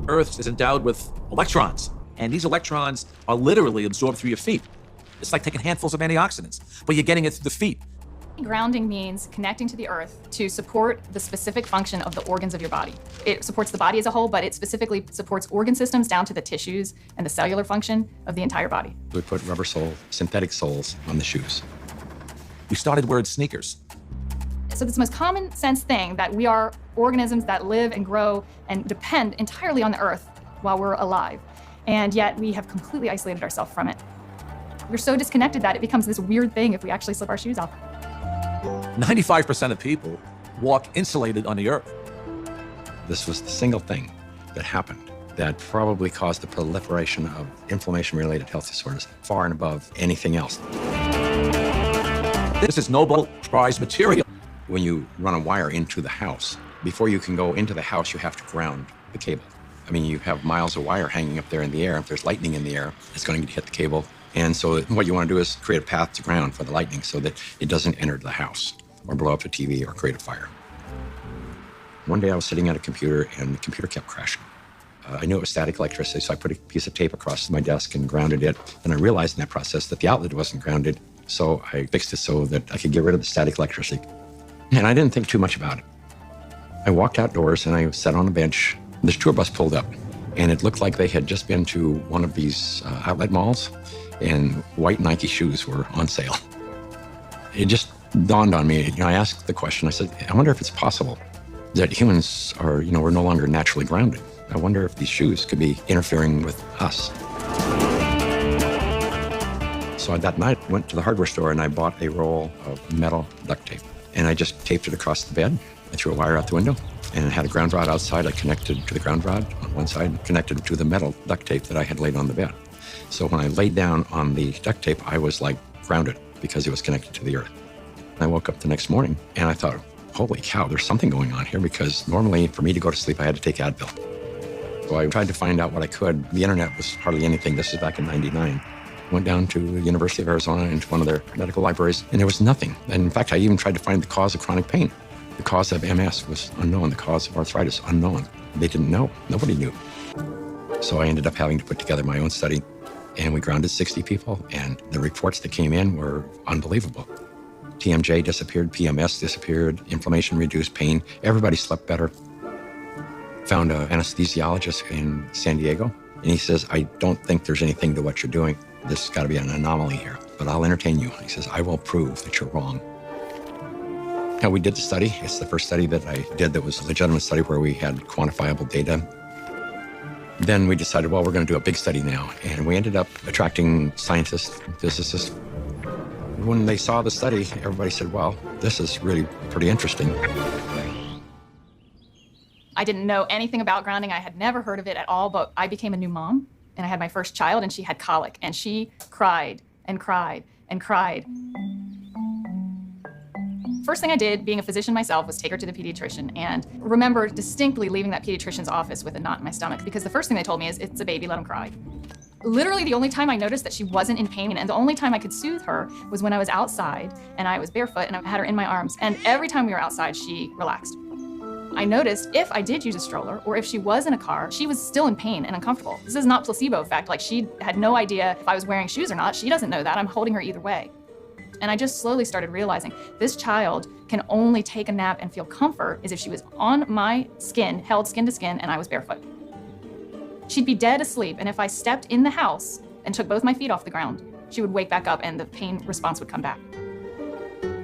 Earth is endowed with electrons, and these electrons are literally absorbed through your feet. It's like taking handfuls of antioxidants, but you're getting it through the feet. Grounding means connecting to the earth to support the specific function of the organs of your body. It supports the body as a whole, but it specifically supports organ systems down to the tissues and the cellular function of the entire body. We put rubber sole, synthetic soles on the shoes. We started wearing sneakers. So it's the most common sense thing that we are organisms that live and grow and depend entirely on the earth while we're alive. And yet we have completely isolated ourselves from it. We're so disconnected that it becomes this weird thing if we actually slip our shoes off. 95% of people walk insulated on the earth. This was the single thing that happened that probably caused the proliferation of inflammation-related health disorders far and above anything else. This is Nobel Prize material. When you run a wire into the house, before you can go into the house, you have to ground the cable. I mean, you have miles of wire hanging up there in the air. If there's lightning in the air, it's going to hit the cable. And so what you want to do is create a path to ground for the lightning so that it doesn't enter the house or blow up the TV or create a fire. One day I was sitting at a computer and the computer kept crashing. I knew it was static electricity, so I put a piece of tape across my desk and grounded it. And I realized in that process that the outlet wasn't grounded, so I fixed it so that I could get rid of the static electricity. And I didn't think too much about it. I walked outdoors and I sat on a bench. This tour bus pulled up, and it looked like they had just been to one of these outlet malls, and white Nike shoes were on sale. It just dawned on me. I asked the question, I said, I wonder if it's possible that humans are, we're no longer naturally grounded. I wonder if these shoes could be interfering with us. So that night, I went to the hardware store and I bought a roll of metal duct tape. And I just taped it across the bed. I threw a wire out the window and it had a ground rod outside. I connected to the ground rod on one side, connected to the metal duct tape that I had laid on the bed. So when I laid down on the duct tape, I was like grounded because it was connected to the earth. I woke up the next morning and I thought, holy cow, there's something going on here, because normally for me to go to sleep, I had to take Advil. So I tried to find out what I could. The internet was hardly anything. This is back in '99. Went down to the University of Arizona into one of their medical libraries, and there was nothing. And in fact, I even tried to find the cause of chronic pain. The cause of MS was unknown. The cause of arthritis, unknown. They didn't know. Nobody knew. So I ended up having to put together my own study, and we grounded 60 people, and the reports that came in were unbelievable. TMJ disappeared, PMS disappeared, inflammation reduced, pain. Everybody slept better. Found an anesthesiologist in San Diego, and he says, I don't think there's anything to what you're doing. This has got to be an anomaly here, but I'll entertain you. He says, I will prove that you're wrong. Now, we did the study. It's the first study that I did that was a legitimate study where we had quantifiable data. Then we decided, well, we're going to do a big study now. And we ended up attracting scientists, physicists. When they saw the study, everybody said, well, this is really pretty interesting. I didn't know anything about grounding. I had never heard of it at all, but I became a new mom, and I had my first child, and she had colic, and she cried and cried and cried. First thing I did, being a physician myself, was take her to the pediatrician, and remember distinctly leaving that pediatrician's office with a knot in my stomach, because the first thing they told me is, it's a baby, let him cry. Literally the only time I noticed that she wasn't in pain, and the only time I could soothe her, was when I was outside and I was barefoot and I had her in my arms, and every time we were outside, she relaxed. I noticed if I did use a stroller or if she was in a car, she was still in pain and uncomfortable. This is not placebo effect. Like, she had no idea if I was wearing shoes or not. She doesn't know that. I'm holding her either way. And I just slowly started realizing this child can only take a nap and feel comfort is if she was on my skin, held skin to skin, and I was barefoot. She'd be dead asleep, and if I stepped in the house and took both my feet off the ground, she would wake back up and the pain response would come back.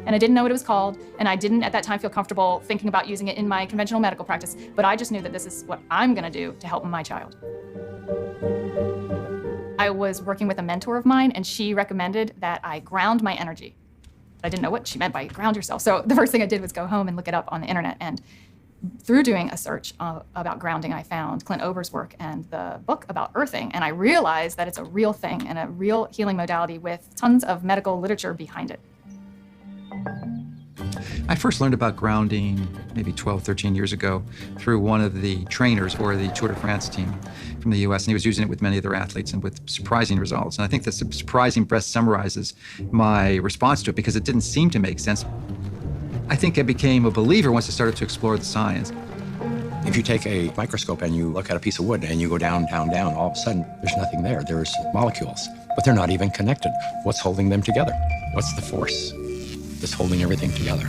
And I didn't know what it was called, and I didn't at that time feel comfortable thinking about using it in my conventional medical practice, but I just knew that this is what I'm gonna do to help my child. I was working with a mentor of mine, and she recommended that I ground my energy. I didn't know what she meant by ground yourself, so the first thing I did was go home and look it up on the internet, and through doing a search about grounding, I found Clint Ober's work and the book about earthing, and I realized that it's a real thing and a real healing modality with tons of medical literature behind it. I first learned about grounding maybe 12, 13 years ago through one of the trainers for the Tour de France team from the US, and he was using it with many of their athletes and with surprising results. And I think the surprising best summarizes my response to it because it didn't seem to make sense. I think I became a believer once I started to explore the science. If you take a microscope and you look at a piece of wood and you go down, down, down, all of a sudden there's nothing there. There's molecules, but they're not even connected. What's holding them together? What's the force that's holding everything together?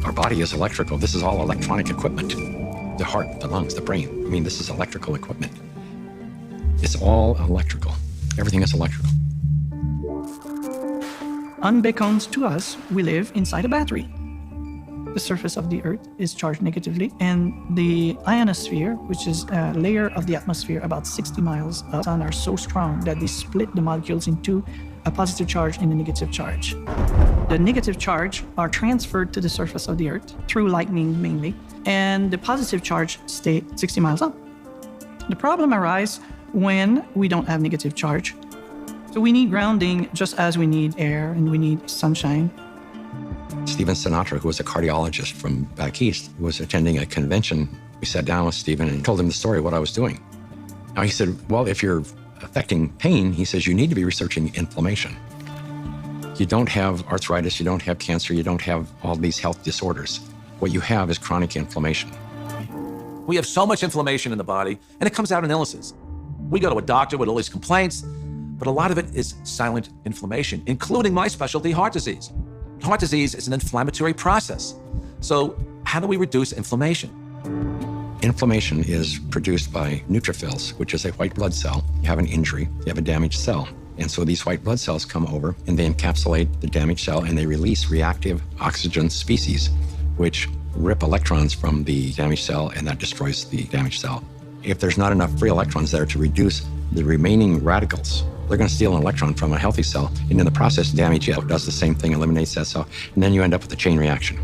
Our body is electrical. This is all electronic equipment. The heart, the lungs, the brain. I mean, this is electrical equipment. It's all electrical. Everything is electrical. Unbeknownst to us, we live inside a battery. The surface of the Earth is charged negatively, and the ionosphere, which is a layer of the atmosphere about 60 miles up, are so strong that they split the molecules into a positive charge and a negative charge. The negative charge are transferred to the surface of the Earth through lightning mainly, and the positive charge stay 60 miles up. The problem arises when we don't have negative charge. So we need grounding just as we need air and we need sunshine. Stephen Sinatra, who was a cardiologist from back east, was attending a convention. We sat down with Stephen and told him the story of what I was doing. Now he said, well, if you're affecting pain, he says, you need to be researching inflammation. You don't have arthritis, you don't have cancer, you don't have all these health disorders. What you have is chronic inflammation. We have so much inflammation in the body, and it comes out in illnesses. We go to a doctor with all these complaints, but a lot of it is silent inflammation, including my specialty, heart disease. Heart disease is an inflammatory process. So how do we reduce inflammation? Inflammation is produced by neutrophils, which is a white blood cell. You have an injury, you have a damaged cell. And so these white blood cells come over and they encapsulate the damaged cell and they release reactive oxygen species, which rip electrons from the damaged cell and that destroys the damaged cell. If there's not enough free electrons there to reduce the remaining radicals, they're going to steal an electron from a healthy cell and in the process damage it, does the same thing, eliminates that cell, and then you end up with a chain reaction.